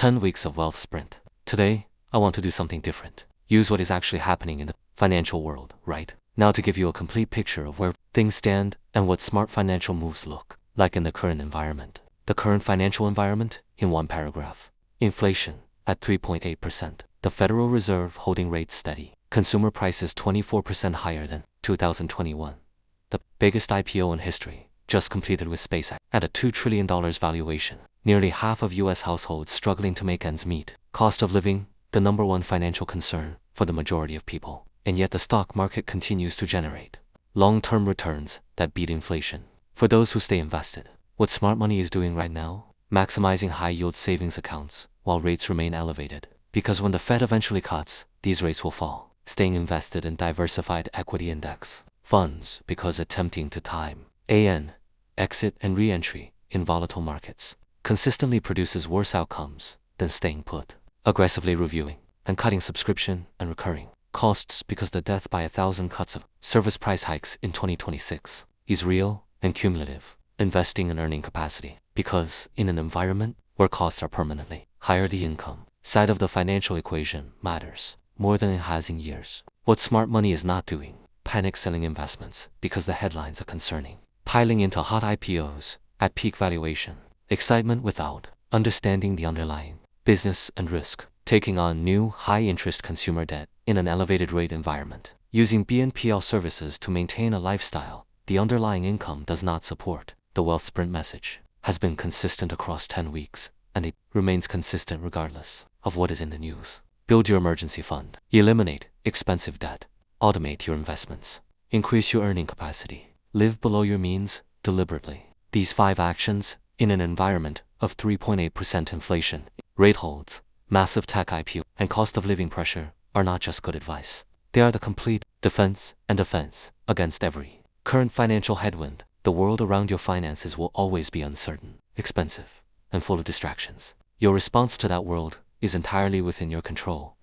10 weeks of wealth sprint. Today, I want to do something different. Use what is actually happening in the financial world right now to give you a complete picture of where things stand and what smart financial moves look like in the current environment. The current financial environment in one paragraph. Inflation at 3.8%. The Federal Reserve holding rates steady. Consumer prices 24% higher than 2021. The biggest IPO in history, just completed with SpaceX at a $2 trillion valuation. Nearly half of U.S. households struggling to make ends meet. Cost of living, the #1 financial concern for the majority of people. And yet the stock market continues to generate long-term returns that beat inflation. For those who stay invested, what smart money is doing right now? Maximizing high-yield savings accounts while rates remain elevated. Because when the Fed eventually cuts, these rates will fall. Staying invested in diversified equity index funds because attempting to time exit and re-entry in volatile markets consistently produces worse outcomes than staying put. Aggressively reviewing and cutting subscription and recurring costs because the death by 1,000 cuts of service price hikes in 2026 is real and cumulative. Investing in earning capacity because in an environment where costs are permanently higher, the income side of the financial equation matters more than it has in years. What smart money is not doing: panic selling investments because the headlines are concerning. Piling into hot IPOs at peak valuation. Excitement without understanding the underlying business and risk. Taking on new high-interest consumer debt in an elevated rate environment. Using BNPL services to maintain a lifestyle the underlying income does not support. The wealth sprint message has been consistent across 10 weeks, and it remains consistent regardless of what is in the news. Build your emergency fund. Eliminate expensive debt. Automate your investments. Increase your earning capacity. Live below your means deliberately. These 5 actions in an environment of 3.8% inflation, rate holds, massive tech IPO, and cost of living pressure are not just good advice. They are the complete defense and offense against every current financial headwind. The world around your finances will always be uncertain, expensive, and full of distractions. Your response to that world is entirely within your control.